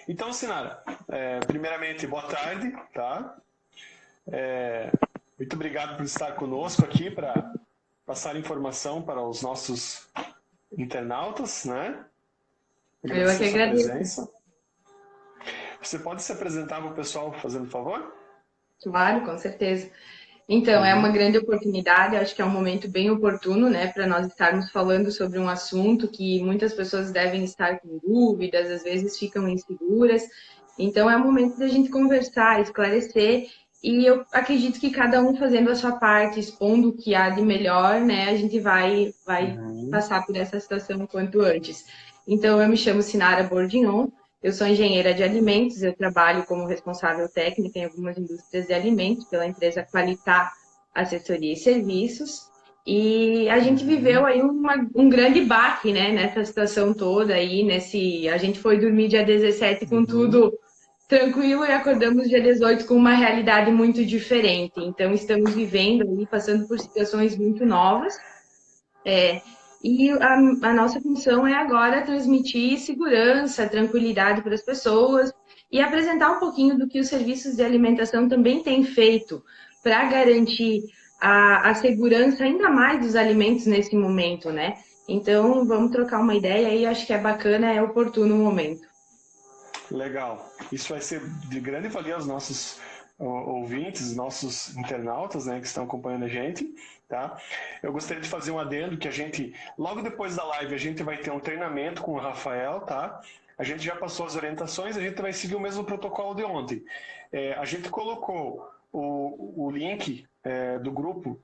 Então, Sinara, primeiramente, boa tarde, tá? Muito obrigado por estar conosco aqui para passar informação para os nossos internautas, né? Eu é Agradecer que a sua agradeço. presença. Você pode se apresentar para o pessoal, fazendo favor? Claro, com certeza. Então, é uma grande oportunidade, acho que é um momento bem oportuno, né, para nós estarmos falando sobre um assunto que muitas pessoas devem estar com dúvidas, às vezes ficam inseguras. Então, é o momento da gente conversar, esclarecer, e eu acredito que cada um fazendo a sua parte, expondo o que há de melhor, né, a gente vai passar por essa situação o quanto antes. Então, eu me chamo Sinara Bordignon. Eu sou engenheira de alimentos, eu trabalho como responsável técnica em algumas indústrias de alimentos pela empresa Qualitar Assessoria e Serviços. E a gente viveu aí um grande baque, né, nessa situação toda aí, a gente foi dormir dia 17 com tudo tranquilo e acordamos dia 18 com uma realidade muito diferente. Então estamos vivendo aí, passando por situações muito novas. E a nossa função é agora transmitir segurança, tranquilidade para as pessoas e apresentar um pouquinho do que os serviços de alimentação também têm feito para garantir a segurança ainda mais dos alimentos nesse momento, né? Então, vamos trocar uma ideia aí, acho que é bacana, é oportuno o momento. Legal. Isso vai ser de grande valia aos nossos ouvintes, nossos internautas, né, que estão acompanhando a gente, tá? Eu gostaria de fazer um adendo que logo depois da live, a gente vai ter um treinamento com o Rafael, tá? A gente já passou as orientações, a gente vai seguir o mesmo protocolo de ontem. A gente colocou o link do grupo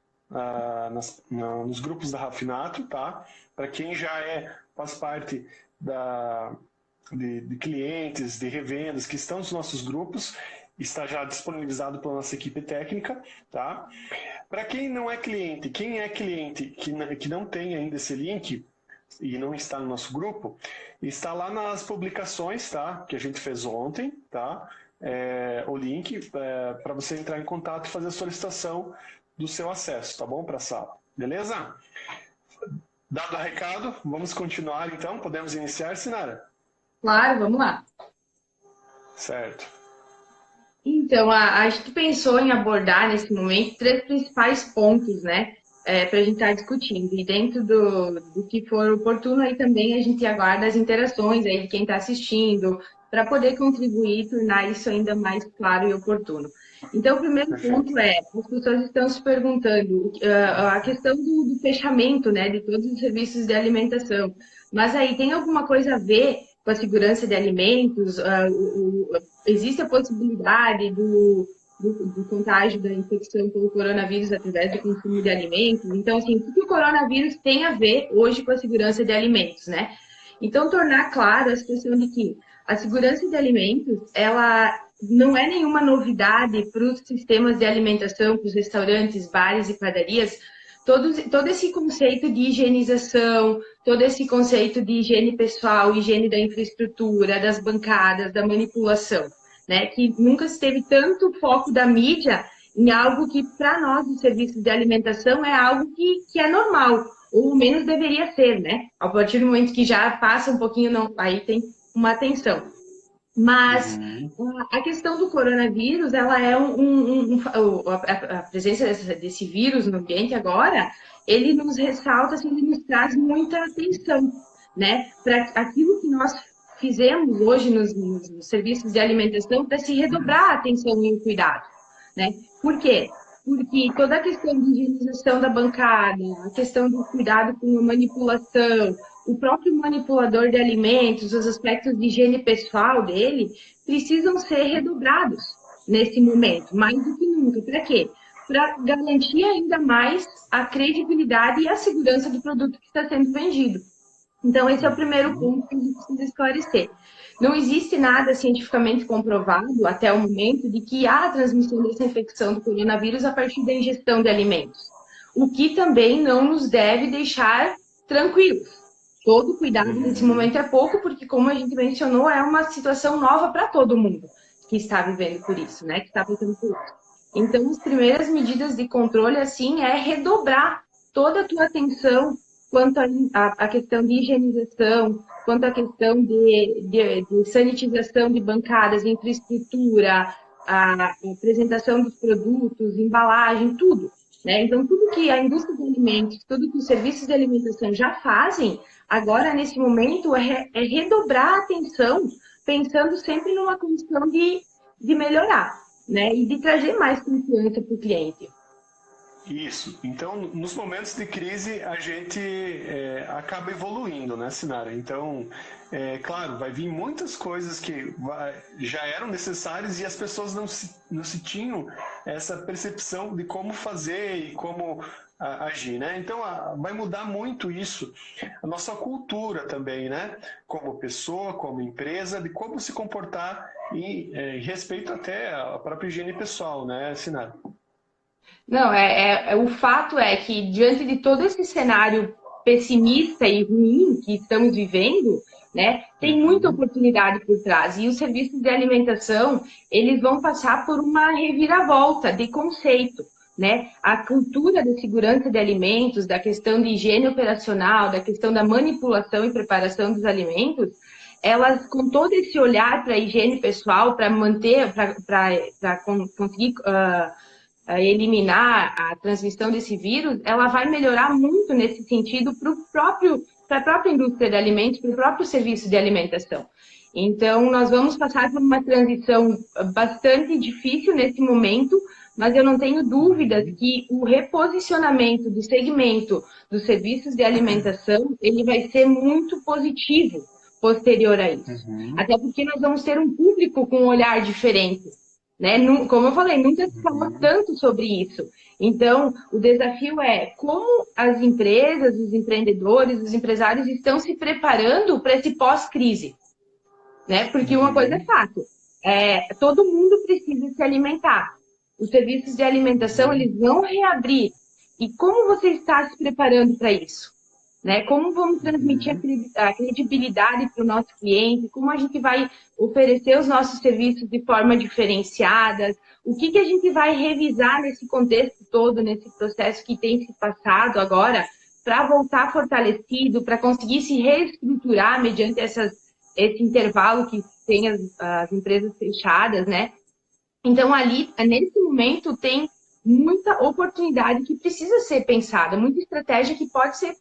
nos grupos da Rafinato, tá? Para quem faz parte de clientes, de revendas que estão nos nossos grupos, está já disponibilizado pela nossa equipe técnica, tá? Para quem não é cliente, quem é cliente que não tem ainda esse link e não está no nosso grupo, está lá nas publicações, tá? Que a gente fez ontem, tá? O link para você entrar em contato e fazer a solicitação do seu acesso, tá bom? Para a sala, beleza? Dado o recado, vamos continuar então? Podemos iniciar, Sinara? Claro, vamos lá. Certo. Então, a gente pensou em abordar nesse momento três principais pontos, né, para a gente estar discutindo. E dentro do que for oportuno, aí também a gente aguarda as interações aí de quem está assistindo, para poder contribuir e tornar isso ainda mais claro e oportuno. Então, o primeiro Perfeito. ponto as pessoas estão se perguntando a questão do fechamento, né, de todos os serviços de alimentação. Mas aí tem alguma coisa a ver com a segurança de alimentos? Existe a possibilidade do contágio da infecção pelo coronavírus através do consumo de alimentos. Então, assim, o que o coronavírus tem a ver hoje com a segurança de alimentos, né? Então, tornar claro a situação de que a segurança de alimentos, ela não é nenhuma novidade para os sistemas de alimentação, para os restaurantes, bares e padarias, todo esse conceito de higienização, todo esse conceito de higiene pessoal, higiene da infraestrutura, das bancadas, da manipulação, né? Que nunca se teve tanto foco da mídia em algo que, para nós, do serviço de alimentação, é algo que é normal, ou ao menos deveria ser, né? A partir do momento que já passa um pouquinho, não, aí tem uma atenção. Mas a questão do coronavírus, ela é a presença desse vírus no ambiente agora, ele nos ressalta, assim, ele nos traz muita atenção, né? Para aquilo que nós fizemos hoje nos serviços de alimentação, para se redobrar a atenção e o cuidado, né? Por quê? Porque toda a questão de higienização da bancada, a questão do cuidado com a manipulação, o próprio manipulador de alimentos, os aspectos de higiene pessoal dele, precisam ser redobrados nesse momento, mais do que nunca. Para quê? Para garantir ainda mais a credibilidade e a segurança do produto que está sendo vendido. Então, esse é o primeiro ponto que a gente precisa esclarecer. Não existe nada cientificamente comprovado, até o momento, de que há a transmissão dessa infecção do coronavírus a partir da ingestão de alimentos. O que também não nos deve deixar tranquilos. Todo cuidado nesse momento é pouco, porque, como a gente mencionou, é uma situação nova para todo mundo que está vivendo por isso, né? Que está passando por isso. Então, as primeiras medidas de controle, assim, é redobrar toda a tua atenção quanto a questão de higienização, quanto a questão de sanitização de bancadas, infraestrutura, a apresentação dos produtos, embalagem, tudo. Né? Então, tudo que a indústria de alimentos, tudo que os serviços de alimentação já fazem, agora, nesse momento, é redobrar a atenção, pensando sempre numa condição de melhorar, né? E de trazer mais confiança para o cliente. Isso. Então, nos momentos de crise, a gente acaba evoluindo, né, Sinara? Então, claro, vai vir muitas coisas que já eram necessárias e as pessoas não se tinham essa percepção de como fazer e como agir, né? Então, vai mudar muito isso, a nossa cultura também, né? Como pessoa, como empresa, de como se comportar em respeito até à própria higiene pessoal, né, Sinara? Não, o fato é que, diante de todo esse cenário pessimista e ruim que estamos vivendo, né, tem muita oportunidade por trás. E os serviços de alimentação, eles vão passar por uma reviravolta de conceito. Né? A cultura de segurança de alimentos, da questão de higiene operacional, da questão da manipulação e preparação dos alimentos, elas, com todo esse olhar para a higiene pessoal, para manter, para conseguir eliminar a transmissão desse vírus, ela vai melhorar muito nesse sentido para a própria indústria de alimentos, para o próprio serviço de alimentação. Então, nós vamos passar por uma transição bastante difícil nesse momento, mas eu não tenho dúvidas que o reposicionamento do segmento dos serviços de alimentação, ele vai ser muito positivo posterior a isso. Até porque nós vamos ter um público com um olhar diferente. Né? Como eu falei, nunca se falou tanto sobre isso. Então, o desafio é como as empresas, os empreendedores, os empresários estão se preparando para esse pós-crise. Né? Porque uma coisa é fato, todo mundo precisa se alimentar. Os serviços de alimentação, eles vão reabrir. E como você está se preparando para isso? Né? Como vamos transmitir a credibilidade para o nosso cliente? Como a gente vai oferecer os nossos serviços de forma diferenciada? O que a gente vai revisar nesse contexto todo, nesse processo que tem se passado agora, para voltar fortalecido, para conseguir se reestruturar mediante esse intervalo que tem as empresas fechadas, né? Então, ali, nesse momento, tem muita oportunidade que precisa ser pensada, muita estratégia que pode ser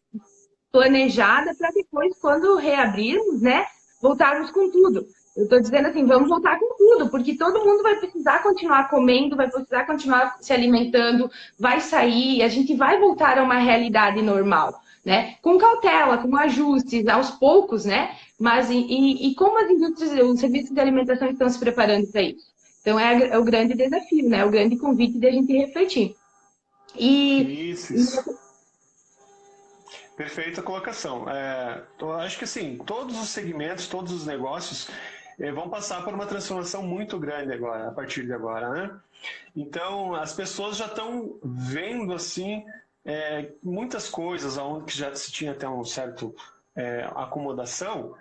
planejada para depois, quando reabrirmos, né, voltarmos com tudo. Eu estou dizendo assim, vamos voltar com tudo, porque todo mundo vai precisar continuar comendo, vai precisar continuar se alimentando, vai sair, a gente vai voltar a uma realidade normal, né? Com cautela, com ajustes, aos poucos, né? Mas e como as indústrias, os serviços de alimentação estão se preparando para isso? Então, é o grande desafio, né? O grande convite de a gente refletir. Isso. Perfeita colocação. Eu acho que assim, todos os segmentos, todos os negócios vão passar por uma transformação muito grande agora, a partir de agora, né? Então, as pessoas já estão vendo assim muitas coisas onde já se tinha até um certo acomodação,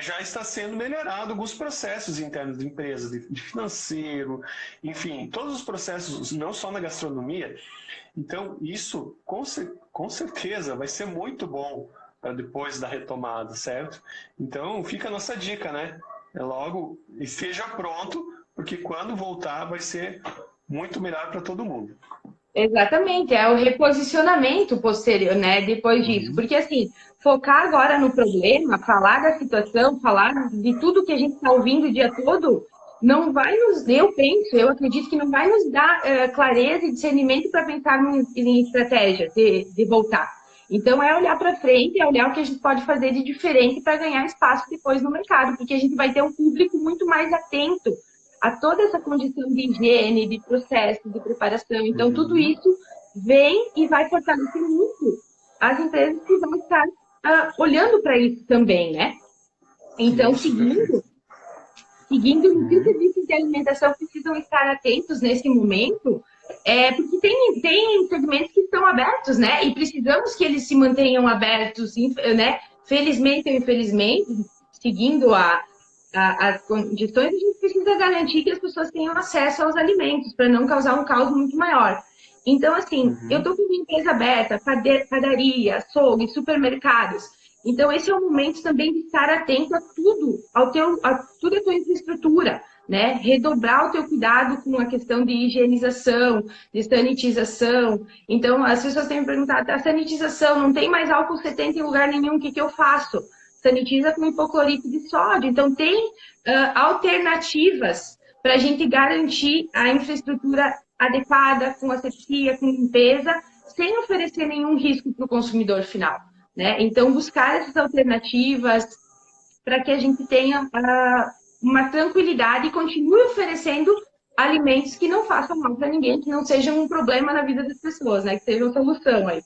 já está sendo melhorado alguns processos internos de empresa, de financeiro, enfim, todos os processos, não só na gastronomia. Então, isso, com certeza, vai ser muito bom para depois da retomada, certo? Então, fica a nossa dica, né? Logo, esteja pronto, porque quando voltar vai ser muito melhor para todo mundo. Exatamente, é o reposicionamento posterior, né, depois disso. Porque, assim, focar agora no problema, falar da situação, falar de tudo que a gente está ouvindo o dia todo, não vai nos, eu acredito que não vai nos dar clareza e discernimento para pensar em estratégia de voltar. Então, é olhar para frente, é olhar o que a gente pode fazer de diferente para ganhar espaço depois no mercado, porque a gente vai ter um público muito mais atento a toda essa condição de higiene, de processo, de preparação. Então, tudo isso vem e vai fortalecer muito as empresas que vão estar olhando para isso também, né? Então, seguindo no que os serviços de alimentação precisam estar atentos nesse momento, porque tem segmentos que estão abertos, né? E precisamos que eles se mantenham abertos, né? Felizmente ou infelizmente, seguindo as condições, a gente precisa garantir que as pessoas tenham acesso aos alimentos, para não causar um caos muito maior. Então, assim, eu Uhum. estou com minha empresa aberta, padaria, açougue, supermercados. Então, esse é o momento também de estar atento a tudo, tudo a tua infraestrutura, né? Redobrar o teu cuidado com a questão de higienização, de sanitização. Então, as pessoas têm me perguntado, a sanitização, não tem mais álcool 70 em lugar nenhum, o que eu faço? Sanitiza com hipoclorito de sódio. Então, tem alternativas para a gente garantir a infraestrutura adequada, com asepsia, com limpeza, sem oferecer nenhum risco para o consumidor final. Né? Então, buscar essas alternativas para que a gente tenha uma tranquilidade e continue oferecendo alimentos que não façam mal para ninguém, que não sejam um problema na vida das pessoas, né? Que sejam solução aí.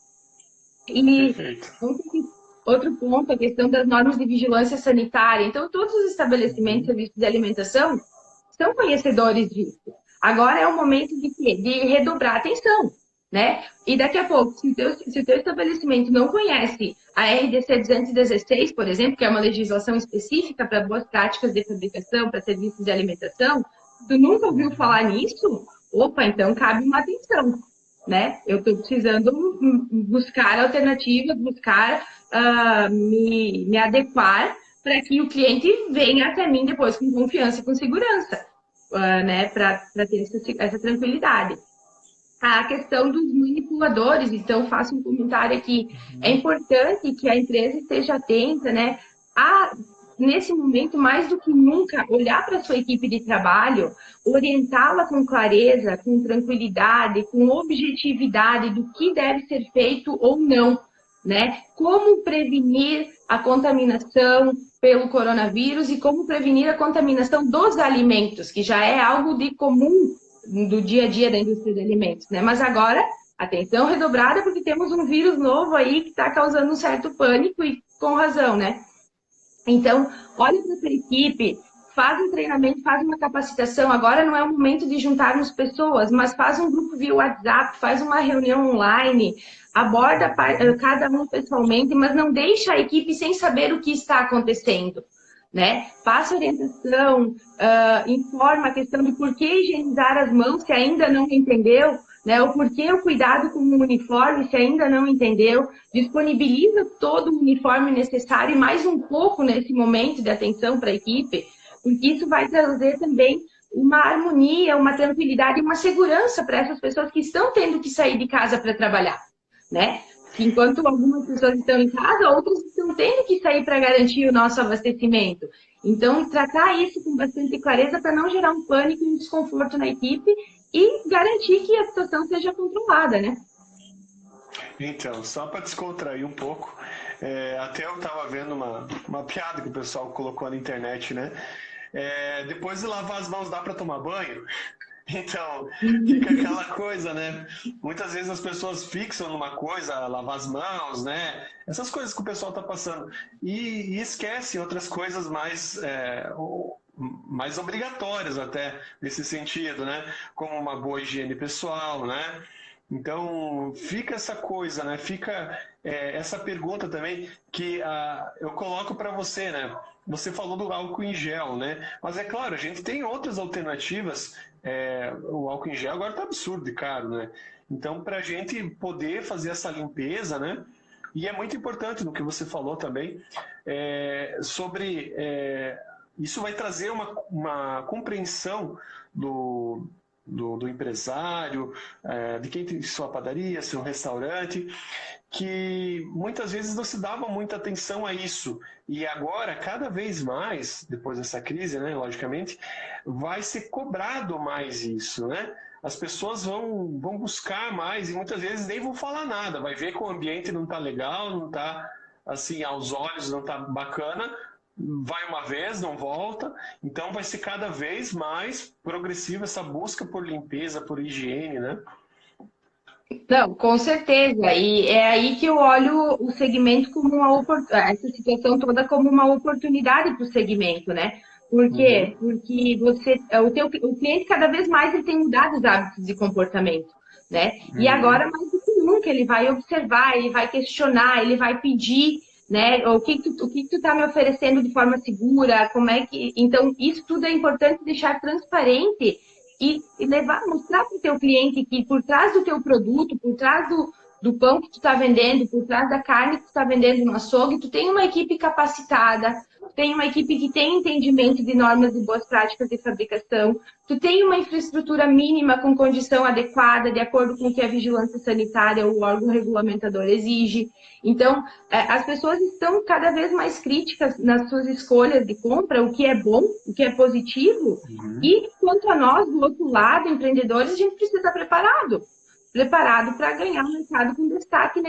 E Perfeito. outro ponto, a questão das normas de vigilância sanitária. Então, todos os estabelecimentos de Uhum. serviços de alimentação são conhecedores disso. Agora é o momento de quê? De redobrar a atenção, né? E daqui a pouco, se o teu estabelecimento não conhece a RDC 216, por exemplo, que é uma legislação específica para boas práticas de fabricação, para serviços de alimentação, tu nunca ouviu Uhum. falar nisso? Opa, então cabe uma atenção, né? Eu estou precisando buscar alternativas, buscar me adequar para que o cliente venha até mim depois com confiança e com segurança, né? Para ter essa tranquilidade. A questão dos manipuladores, então faço um comentário aqui. É Uhum. importante que a empresa esteja atenta, né? A, nesse momento, mais do que nunca, olhar para a sua equipe de trabalho, orientá-la com clareza, com tranquilidade, com objetividade do que deve ser feito ou não, né? Como prevenir a contaminação pelo coronavírus e como prevenir a contaminação dos alimentos, que já é algo de comum do dia a dia da indústria de alimentos, né? Mas agora, atenção redobrada, porque temos um vírus novo aí que está causando um certo pânico e com razão, né? Então, olha para essa equipe, faz um treinamento, faz uma capacitação. Agora não é o momento de juntarmos pessoas, mas faz um grupo via WhatsApp, faz uma reunião online, aborda Uhum. cada um pessoalmente, mas não deixa a equipe sem saber o que está acontecendo. Né? Passa orientação, informa a questão de por que higienizar as mãos se ainda não entendeu, né? O porquê o cuidado com o uniforme se ainda não entendeu, disponibiliza todo o uniforme necessário e mais um pouco nesse momento de atenção para a equipe, porque isso vai trazer também uma harmonia, uma tranquilidade e uma segurança para essas pessoas que estão tendo que sair de casa para trabalhar, né? Que enquanto algumas pessoas estão em casa, outras estão tendo que sair para garantir o nosso abastecimento. Então, tratar isso com bastante clareza para não gerar um pânico e um desconforto na equipe e garantir que a situação seja controlada, né? Então, só para descontrair um pouco, até eu estava vendo uma piada que o pessoal colocou na internet, né? Depois de lavar as mãos, dá para tomar banho? Então, fica aquela coisa, né? Muitas vezes as pessoas fixam numa coisa, lavar as mãos, né? Essas coisas que o pessoal está passando. E esquece outras coisas mais obrigatórias até nesse sentido, né? Como uma boa higiene pessoal, né? Então, fica essa coisa, né? Fica essa pergunta também que eu coloco para você, né? Você falou do álcool em gel, né? Mas é claro, a gente tem outras alternativas. O álcool em gel agora está absurdo de caro, né? Então, para a gente poder fazer essa limpeza, né? E é muito importante no que você falou também sobre isso vai trazer uma compreensão do empresário, de quem tem sua padaria, seu restaurante, que muitas vezes não se dava muita atenção a isso. E agora, cada vez mais, depois dessa crise, né, logicamente, vai ser cobrado mais isso, né? As pessoas vão buscar mais e muitas vezes nem vão falar nada. Vai ver que o ambiente não está legal, não está assim aos olhos, não está bacana, vai uma vez, não volta. Então vai ser cada vez mais progressiva essa busca por limpeza, por higiene, né? Não, com certeza. E é aí que eu olho o segmento como essa situação toda como uma oportunidade para o segmento, né? Por Uhum, quê? Porque o cliente cada vez mais ele tem mudado os hábitos de comportamento, né? E uhum. agora, mais do que nunca, ele vai observar, ele vai questionar, ele vai pedir, né? O que tu tá me oferecendo de forma segura? Como é que... Então, isso tudo é importante deixar transparente e levar, mostrar para o teu cliente que por trás do teu produto, por trás do pão que tu está vendendo, por trás da carne que tu está vendendo no açougue, tu tem uma equipe capacitada, tu tem uma equipe que tem entendimento de normas e boas práticas de fabricação, tu tem uma infraestrutura mínima com condição adequada, de acordo com o que a vigilância sanitária ou o órgão regulamentador exige. Então, as pessoas estão cada vez mais críticas nas suas escolhas de compra, o que é bom, o que é positivo. E, quanto a nós, do outro lado, empreendedores, a gente precisa estar preparado para ganhar o mercado com destaque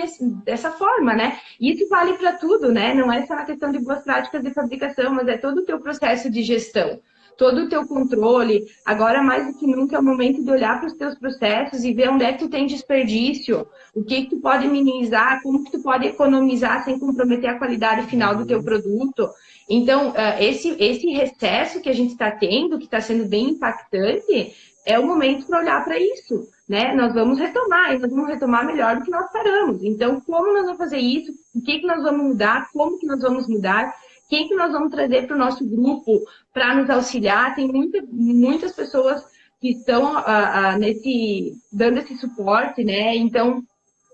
dessa forma, né? E isso vale para tudo, né? Não é só na questão de boas práticas de fabricação, mas é todo o teu processo de gestão, todo o teu controle. Agora, mais do que nunca, é o momento de olhar para os teus processos e ver onde é que tu tem desperdício, o que tu pode minimizar, como que tu pode economizar sem comprometer a qualidade final do teu produto. Então, esse recesso que a gente está tendo, que está sendo bem impactante, é o momento para olhar para isso, né? Nós vamos retomar, e nós vamos retomar melhor do que nós paramos. Então, como nós vamos fazer isso? O que nós vamos mudar? Como que nós vamos mudar? Quem que nós vamos trazer para o nosso grupo para nos auxiliar? Tem muitas pessoas que estão dando esse suporte, né? Então,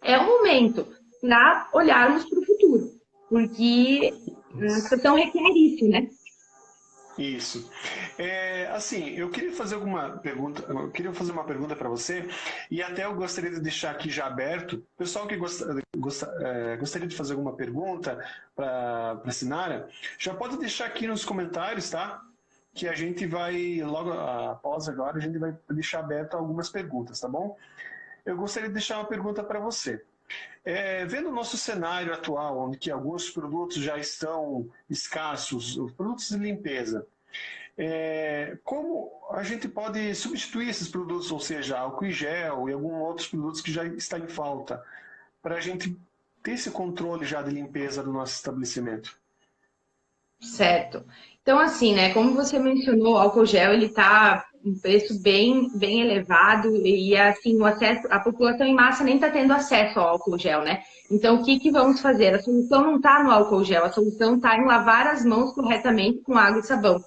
é o momento para olharmos para o futuro, porque a situação requer isso, né? Isso. Assim, eu queria fazer uma pergunta para você, e até eu gostaria de deixar aqui já aberto. Pessoal que gostaria de fazer alguma pergunta para a Sinara, já pode deixar aqui nos comentários, tá? Que a gente vai, logo após agora, a gente vai deixar aberto algumas perguntas, tá bom? Eu gostaria de deixar uma pergunta para você. Vendo o nosso cenário atual, onde que alguns produtos já estão escassos, os produtos de limpeza, como a gente pode substituir esses produtos, ou seja, álcool em gel e alguns outros produtos que já estão em falta, para a gente ter esse controle já de limpeza do nosso estabelecimento? Certo. Então, assim, né, como você mencionou, o álcool gel, ele está um preço bem elevado e, assim, o acesso, a população em massa nem está tendo acesso ao álcool gel, né? Então, o que vamos fazer? A solução não está no álcool gel, a solução está em lavar as mãos corretamente com água e sabão,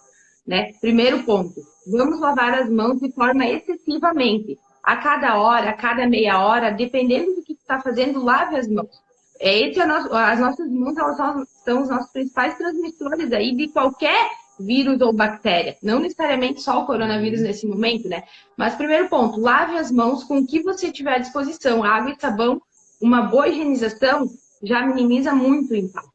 né? Primeiro ponto, vamos lavar as mãos de forma excessivamente. A cada hora, a cada meia hora, dependendo do que está fazendo, lave as mãos. As nossas mãos, elas são os nossos principais transmissores aí de qualquer vírus ou bactéria. Não necessariamente só o coronavírus nesse momento, né? Mas, primeiro ponto, lave as mãos com o que você tiver à disposição. Água e sabão, uma boa higienização já minimiza muito o impacto.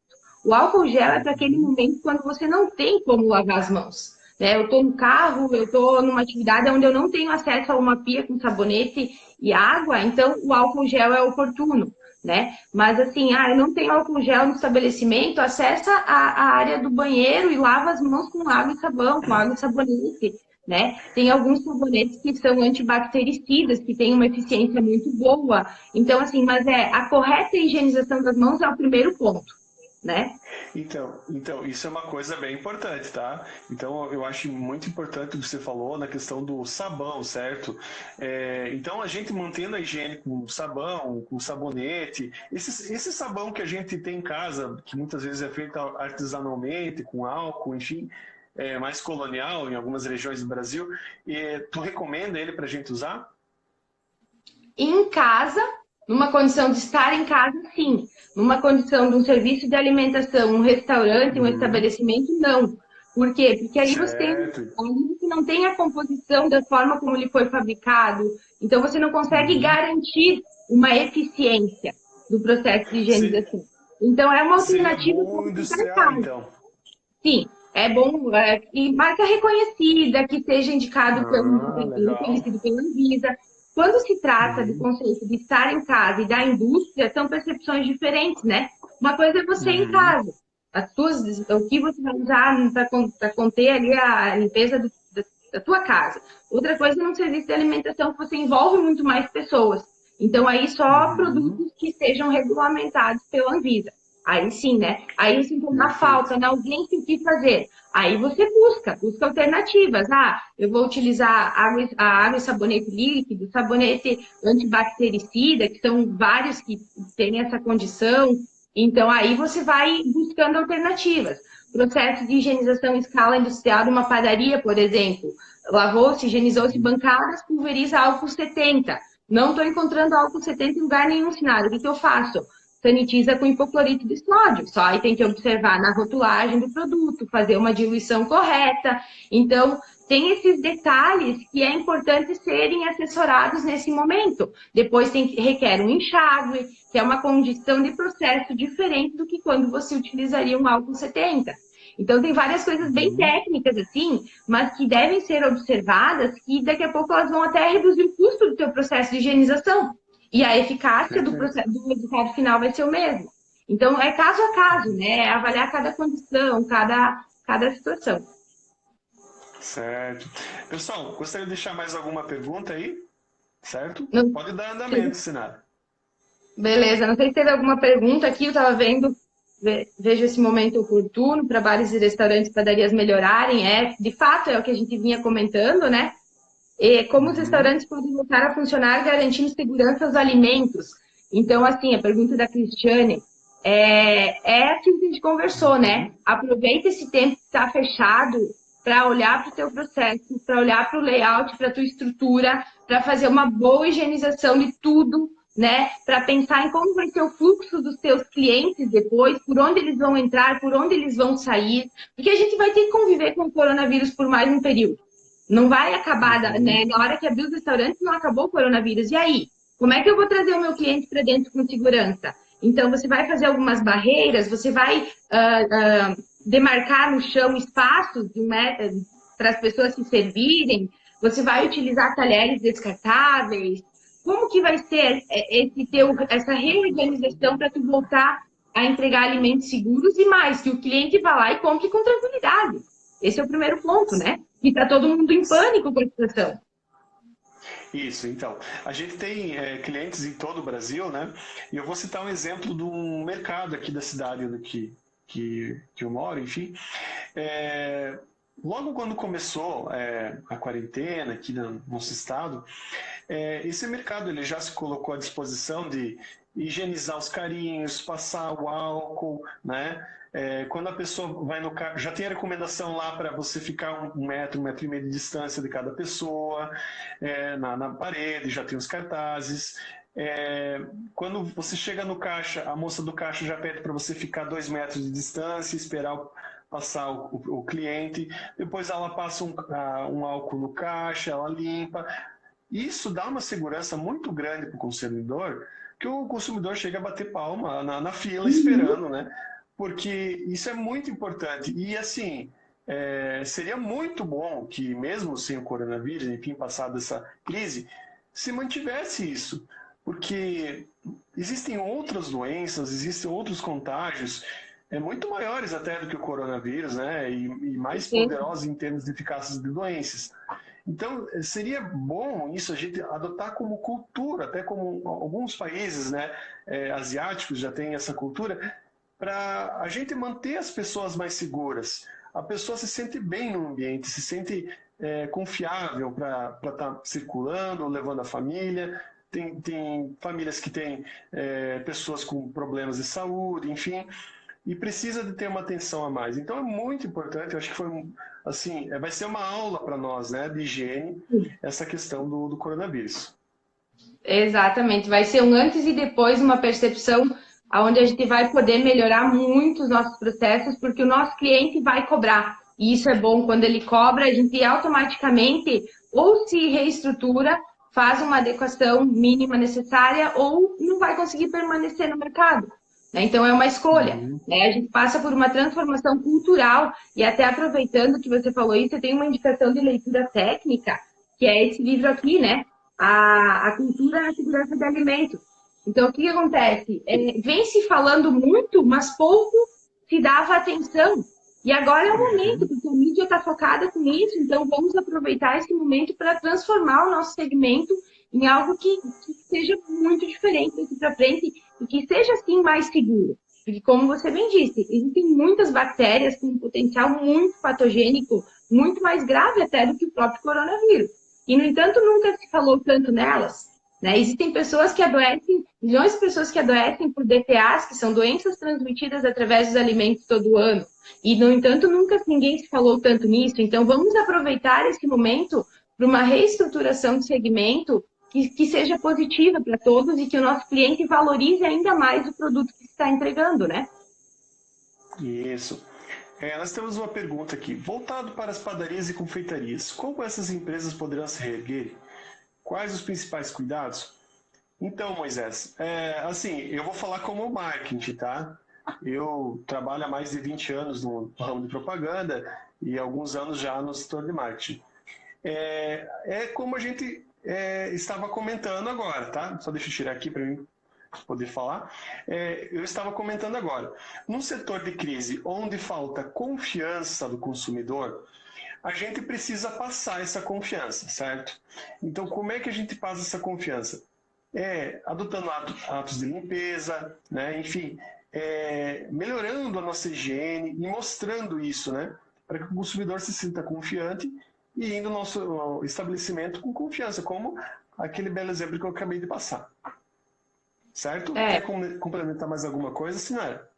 O álcool gel é para aquele momento quando você não tem como lavar as mãos. Né? Eu estou no carro, eu estou numa atividade onde eu não tenho acesso a uma pia com sabonete e água, então o álcool gel é oportuno. Né? Mas assim, eu não tenho álcool gel no estabelecimento, acessa a área do banheiro e lava as mãos com água e sabão, com água e sabonete, né? Tem alguns sabonetes que são antibactericidas, que têm uma eficiência muito boa. Então, assim, mas a correta higienização das mãos é o primeiro ponto, né? Então, isso é uma coisa bem importante, tá? Então, eu acho muito importante o que você falou na questão do sabão, certo? Então, a gente mantendo a higiene com sabão, com sabonete, esse sabão que a gente tem em casa, que muitas vezes é feito artesanalmente, com álcool, enfim, mais colonial em algumas regiões do Brasil, tu recomenda ele para a gente usar? Em casa, numa condição de estar em casa, sim. Numa condição de um serviço de alimentação, um restaurante, um estabelecimento, não. Por quê? Porque aí você tem um alimento que não tem a composição da forma como ele foi fabricado. Então, você não consegue garantir uma eficiência do processo de higienização. Então, é uma alternativa industrial, então. Sim, é bom. E marca reconhecida, que seja indicado reconhecido pela Anvisa. Quando se trata do conceito de estar em casa e da indústria, são percepções diferentes, né? Uma coisa é você em casa, o que você vai usar para conter ali a limpeza da tua casa. Outra coisa é um serviço de alimentação que você envolve muito mais pessoas. Então, aí só produtos que sejam regulamentados pela Anvisa. Aí sim, né? Aí você na falta, na ausência, o que fazer? Aí você busca alternativas. Eu vou utilizar a água e sabonete líquido, sabonete antibactericida, que são vários que têm essa condição. Então, aí você vai buscando alternativas. Processo de higienização em escala industrial de uma padaria, por exemplo. lavou-se, higienizou-se bancadas, pulveriza álcool 70. Não estou encontrando álcool 70 em lugar nenhum cenário. O que eu faço? Sanitiza com hipoclorito de sódio. Só aí tem que observar na rotulagem do produto, fazer uma diluição correta. Então, tem esses detalhes que é importante serem assessorados nesse momento. Depois requer um enxágue, que é uma condição de processo diferente do que quando você utilizaria um álcool 70. Então, tem várias coisas bem técnicas, assim, mas que devem ser observadas, que daqui a pouco elas vão até reduzir o custo do teu processo de higienização. E a eficácia do resultado final vai ser o mesmo. Então, é caso a caso, né? É avaliar cada condição, cada situação. Certo. Pessoal, gostaria de deixar mais alguma pergunta aí? Certo? Não. Pode dar andamento, Sinara. Beleza. Não sei se teve alguma pergunta aqui, eu estava vendo, vejo esse momento oportuno para bares e restaurantes, padarias melhorarem. De fato, é o que a gente vinha comentando, né? E como os restaurantes podem voltar a funcionar garantindo segurança aos alimentos. Então, assim, a pergunta da Cristiane é aquilo que a gente conversou, né? Aproveita esse tempo que está fechado para olhar para o teu processo, para olhar para o layout, para a tua estrutura, para fazer uma boa higienização de tudo, né? Para pensar em como vai ser o fluxo dos teus clientes depois, por onde eles vão entrar, por onde eles vão sair, porque a gente vai ter que conviver com o coronavírus por mais um período. Não vai acabar, né? Na hora que abrir os restaurantes, não acabou o coronavírus. E aí? Como é que eu vou trazer o meu cliente para dentro com segurança? Então, você vai fazer algumas barreiras, você vai demarcar no chão espaços para as pessoas se servirem, você vai utilizar talheres descartáveis. Como que vai ser essa reorganização para tu voltar a entregar alimentos seguros e mais, que o cliente vá lá e compre com tranquilidade? Esse é o primeiro ponto, né? E está todo mundo em pânico com a situação. Isso, então. A gente tem clientes em todo o Brasil, né? E eu vou citar um exemplo de um mercado aqui da cidade que eu moro, enfim. Logo quando começou a quarentena aqui no nosso estado, esse mercado ele já se colocou à disposição de higienizar os carrinhos, passar o álcool, né? Quando a pessoa vai no carro, já tem a recomendação lá para você ficar 1 metro e meio de distância de cada pessoa, na parede, já tem os cartazes. Quando você chega no caixa, a moça do caixa já pede para você ficar 2 metros de distância, esperar passar o cliente, depois ela passa um álcool no caixa, ela limpa. Isso dá uma segurança muito grande para o consumidor, que o consumidor chega a bater palma na fila esperando, né? Porque isso é muito importante. E assim, seria muito bom que mesmo sem o coronavírus, enfim, passada essa crise, se mantivesse isso. Porque existem outras doenças, existem outros contágios muito maiores até do que o coronavírus, né? E mais poderosos em termos de eficácia de doenças. Então, seria bom isso a gente adotar como cultura, até como alguns países, né, asiáticos já têm essa cultura, para a gente manter as pessoas mais seguras. A pessoa se sente bem no ambiente, se sente confiável para estar circulando, levando a família. Tem famílias que têm pessoas com problemas de saúde, enfim, e precisa de ter uma atenção a mais. Então é muito importante, eu acho que foi assim, vai ser uma aula para nós, né, de higiene, essa questão do coronavírus. Exatamente, vai ser um antes e depois, uma percepção onde a gente vai poder melhorar muito os nossos processos, porque o nosso cliente vai cobrar. E isso é bom, quando ele cobra, a gente automaticamente ou se reestrutura, faz uma adequação mínima necessária ou não vai conseguir permanecer no mercado. Então, é uma escolha. Né? A gente passa por uma transformação cultural e até aproveitando que você falou isso, eu tenho uma indicação de leitura técnica, que é esse livro aqui, né? A cultura na segurança de alimentos. Então, o que acontece? Vem se falando muito, mas pouco se dava atenção. E agora é o momento, porque a mídia está focada com isso, então vamos aproveitar esse momento para transformar o nosso segmento em algo que seja muito diferente daqui para frente e que seja, assim, mais seguro. Porque, como você bem disse, existem muitas bactérias com um potencial muito patogênico, muito mais grave até do que o próprio coronavírus. E, no entanto, nunca se falou tanto nelas. né? Existem pessoas que adoecem, milhões de pessoas que adoecem por DTAs, que são doenças transmitidas através dos alimentos todo ano. E, no entanto, nunca ninguém se falou tanto nisso. Então, vamos aproveitar esse momento para uma reestruturação do segmento que seja positiva para todos e que o nosso cliente valorize ainda mais o produto que está entregando, né? Isso. Nós temos uma pergunta aqui. Voltado para as padarias e confeitarias, como essas empresas poderão se reerguer? Quais os principais cuidados? Então, Moisés, assim, eu vou falar como marketing, tá? Eu trabalho há mais de 20 anos no ramo de propaganda e alguns anos já no setor de marketing. Como a gente estava comentando agora, tá? Só deixa eu tirar aqui para mim poder falar. Eu estava comentando agora. Num setor de crise onde falta confiança do consumidor, a gente precisa passar essa confiança, certo? Então, como é que a gente passa essa confiança? Adotando atos de limpeza, né? Enfim, melhorando a nossa higiene e mostrando isso, né? Para que o consumidor se sinta confiante e indo ao nosso estabelecimento com confiança, como aquele belo exemplo que eu acabei de passar. Certo? Quer complementar mais alguma coisa, Sinara?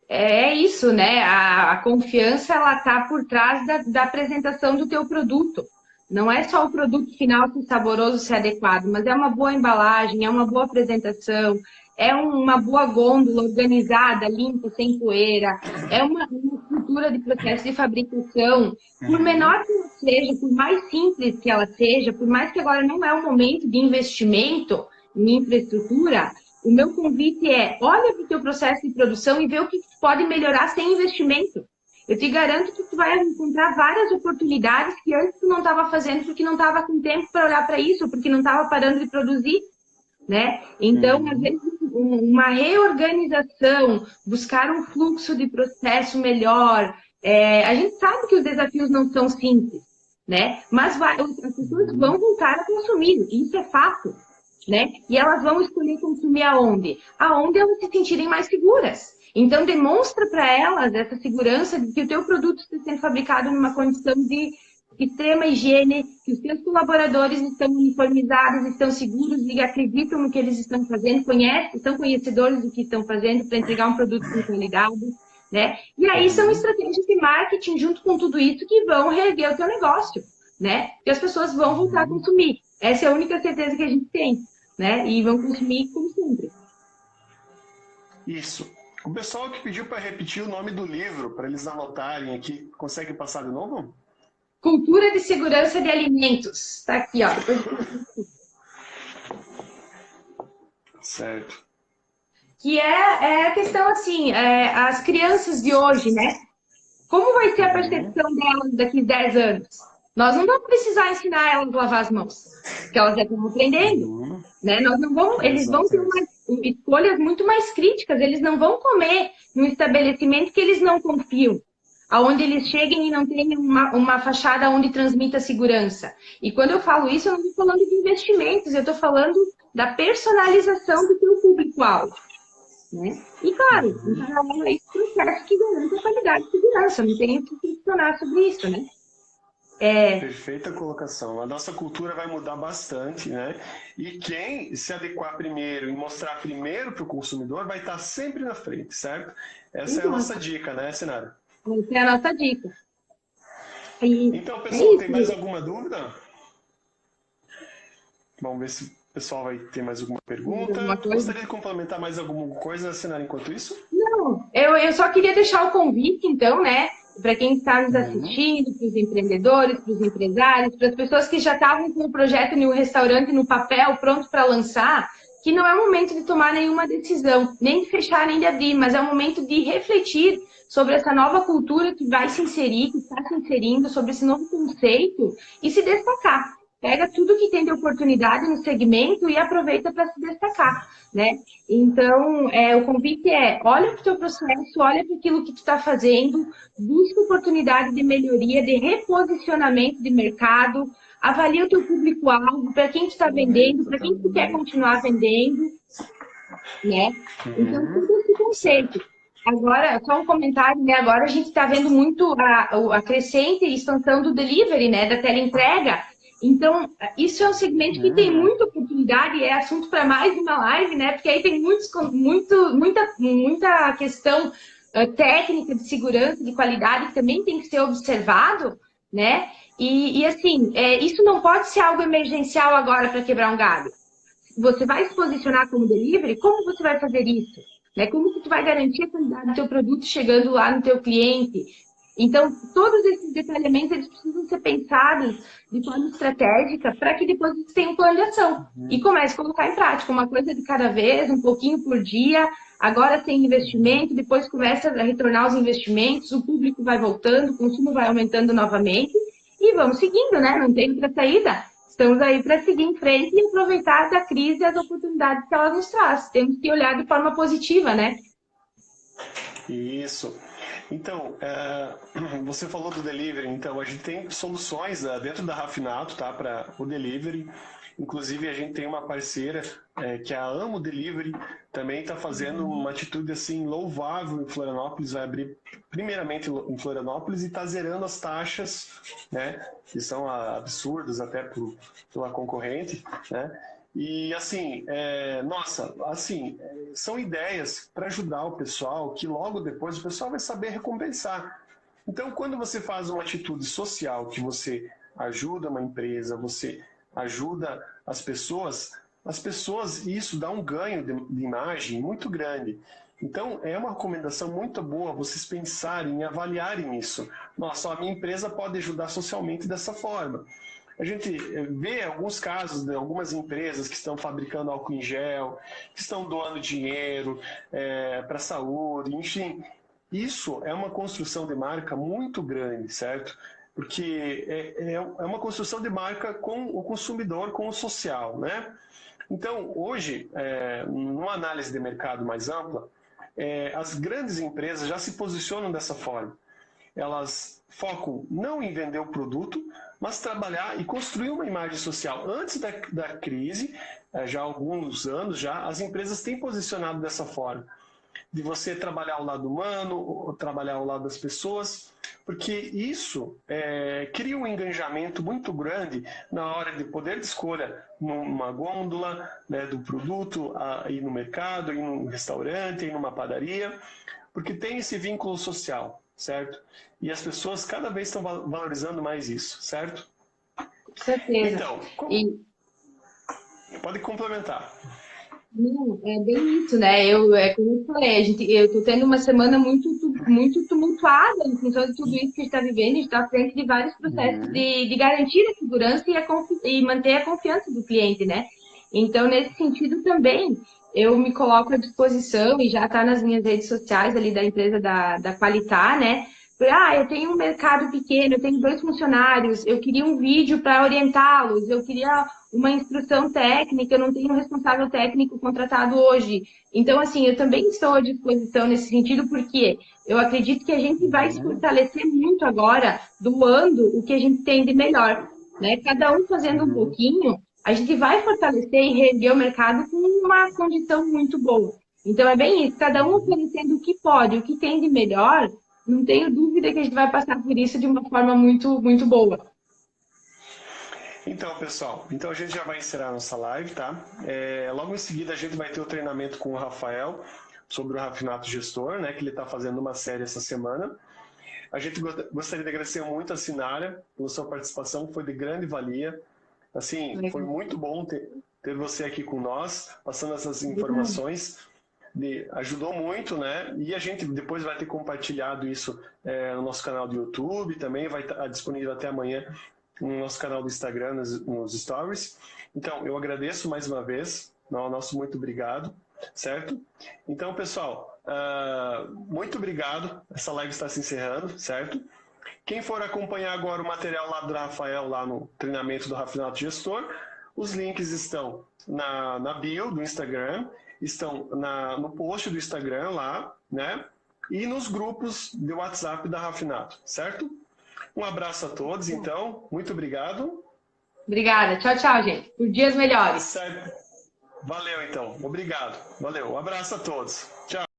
É isso, né? A confiança, ela está por trás da apresentação do teu produto. Não é só o produto final ser saboroso, ser adequado, mas é uma boa embalagem, é uma boa apresentação, é uma boa gôndola organizada, limpa, sem poeira, é uma estrutura de processo de fabricação. Por menor que ela seja, por mais simples que ela seja, por mais que agora não é o momento de investimento em infraestrutura, o meu convite olha para o teu processo de produção e vê o que tu pode melhorar sem investimento. Eu te garanto que tu vai encontrar várias oportunidades que antes tu não estava fazendo porque não estava com tempo para olhar para isso, porque não estava parando de produzir, né? Então, às vezes, uma reorganização, buscar um fluxo de processo melhor. A gente sabe que os desafios não são simples, né? Mas as pessoas vão voltar a consumir, isso é fato, né? E elas vão escolher consumir aonde? Aonde elas se sentirem mais seguras. Então, demonstra para elas essa segurança de que o teu produto está sendo fabricado numa condição de extrema higiene, que os teus colaboradores estão uniformizados, estão seguros e acreditam no que eles estão fazendo, são conhecedores do que estão fazendo para entregar um produto com qualidade, né? E aí são estratégias de marketing junto com tudo isso que vão reerguer o teu negócio, né? E as pessoas vão voltar a consumir. Essa é a única certeza que a gente tem, né? E vão consumir como sempre. Isso. O pessoal que pediu para repetir o nome do livro, para eles anotarem aqui, consegue passar de novo? Cultura de Segurança de Alimentos. Está aqui, ó. Certo. Que é a questão assim, as crianças de hoje, né? Como vai ser a percepção delas daqui 10 anos? Nós não vamos precisar ensinar elas a lavar as mãos, porque elas já estão aprendendo, né? Nós não vamos, eles vão ter escolhas muito mais críticas, eles não vão comer num estabelecimento que eles não confiam, aonde eles cheguem e não tenham uma fachada onde transmita segurança. E quando eu falo isso, eu não estou falando de investimentos, eu estou falando da personalização do teu público-alvo. Né? E, claro, em paralelo a isso, processo que garante a qualidade de segurança. Não tem o que questionar sobre isso, né? Perfeita colocação. A nossa cultura vai mudar bastante, né? E quem se adequar primeiro e mostrar primeiro para o consumidor vai estar sempre na frente, certo? Essa é a nossa dica, né, Sinara? Essa é a nossa dica. Então, pessoal, tem mais alguma dúvida? Vamos ver se o pessoal vai ter mais alguma pergunta. Gostaria de complementar mais alguma coisa, Sinara, enquanto isso? Não, eu só queria deixar o convite, então, né? Para quem está nos assistindo, para os empreendedores, para os empresários, para as pessoas que já estavam com o projeto no restaurante no papel, pronto para lançar, que não é o momento de tomar nenhuma decisão, nem de fechar, nem de abrir, mas é o momento de refletir sobre essa nova cultura que vai se inserir, que está se inserindo, sobre esse novo conceito e se destacar. Pega tudo que tem de oportunidade no segmento e aproveita para se destacar, né? Então, o convite olha para o teu processo, olha para aquilo que tu está fazendo, busca oportunidade de melhoria, de reposicionamento de mercado, avalia o teu público-alvo, para quem tu está vendendo, para quem tu quer continuar vendendo, né? Então, tudo esse conceito. Agora, só um comentário, né? Agora a gente está vendo muito a crescente expansão do delivery, né? Da teleentrega. Então, isso é um segmento que tem muita oportunidade, e é assunto para mais uma live, né? Porque aí tem muita questão técnica de segurança, de qualidade, que também tem que ser observado, né? E assim, isso não pode ser algo emergencial agora para quebrar um galho. Você vai se posicionar como delivery, como você vai fazer isso? Né? Como que tu vai garantir a qualidade do teu produto chegando lá no teu cliente? Então, todos esses detalhamentos eles precisam ser pensados de forma estratégica para que depois você tenha um plano de ação e comece a colocar em prática uma coisa de cada vez, um pouquinho por dia. Agora tem investimento, depois começa a retornar os investimentos, o público vai voltando, o consumo vai aumentando novamente e vamos seguindo, né? Não tem outra saída. Estamos aí para seguir em frente e aproveitar da crise e as oportunidades que ela nos traz. Temos que olhar de forma positiva, né? Isso. Então, você falou do delivery, então a gente tem soluções dentro da Rafinato, tá, para o delivery. Inclusive a gente tem uma parceira que é a Amo Delivery, também está fazendo uma atitude assim louvável em Florianópolis, vai abrir primeiramente em Florianópolis e está zerando as taxas, né, que são absurdas até pela concorrente, né? E assim, nossa, assim, são ideias para ajudar o pessoal, que logo depois o pessoal vai saber recompensar. Então, quando você faz uma atitude social, que você ajuda uma empresa, você ajuda as pessoas, isso dá um ganho de imagem muito grande. Então, é uma recomendação muito boa vocês pensarem, avaliarem isso. Nossa, a minha empresa pode ajudar socialmente dessa forma. A gente vê alguns casos de algumas empresas que estão fabricando álcool em gel, que estão doando dinheiro para a saúde, enfim. Isso é uma construção de marca muito grande, certo? Porque é uma construção de marca com o consumidor, com o social, né? Então, hoje, numa análise de mercado mais ampla, as grandes empresas já se posicionam dessa forma. Elas focam não em vender o produto, mas trabalhar e construir uma imagem social. Antes da crise, já há alguns anos, as empresas têm posicionado dessa forma, de você trabalhar ao lado humano, trabalhar ao lado das pessoas, porque isso cria um engajamento muito grande na hora de poder de escolha numa gôndola, né, do produto, ir no mercado, ir num restaurante, ir numa padaria, porque tem esse vínculo social, certo? E as pessoas cada vez estão valorizando mais isso, certo? Com certeza. Então, pode complementar. Não, é bem isso, né? Como eu falei, eu estou tendo uma semana muito tumultuada em função de tudo isso que a gente está vivendo. A gente está à frente de vários processos de garantir a segurança e manter a confiança do cliente, né? Então, nesse sentido também, eu me coloco à disposição e já está nas minhas redes sociais ali da empresa da Qualitar, né? Eu tenho um mercado pequeno, eu tenho 2 funcionários, eu queria um vídeo para orientá-los, eu queria uma instrução técnica, eu não tenho um responsável técnico contratado hoje. Então, assim, eu também estou à disposição nesse sentido, porque eu acredito que a gente vai se fortalecer muito agora, doando o que a gente tem de melhor, né? Cada um fazendo um pouquinho, a gente vai fortalecer e reerguer o mercado com uma condição muito boa. Então, é bem isso, cada um oferecendo o que pode, o que tem de melhor, não tenho dúvida que a gente vai passar por isso de uma forma muito boa. Então, pessoal, a gente já vai encerrar a nossa live, tá? Logo em seguida a gente vai ter o treinamento com o Rafael sobre o Rafinato Gestor, né? Que ele está fazendo uma série essa semana. A gente gostaria de agradecer muito a Sinara pela sua participação, foi de grande valia. Assim, foi muito bom ter você aqui com nós, passando essas informações. Ajudou muito, né? E a gente depois vai ter compartilhado isso no nosso canal do YouTube, também vai estar disponível até amanhã no nosso canal do Instagram, nos stories. Então, eu agradeço mais uma vez, nosso muito obrigado, certo? Então, pessoal, muito obrigado, essa live está se encerrando, certo? Quem for acompanhar agora o material lá do Rafael, lá no treinamento do Rafinato Gestor, os links estão na bio do Instagram, estão no post do Instagram lá, né? E nos grupos de WhatsApp da Rafinato, certo? Um abraço a todos, então. Muito obrigado. Obrigada. Tchau, tchau, gente. Por dias melhores. Valeu, então. Obrigado. Valeu. Um abraço a todos. Tchau.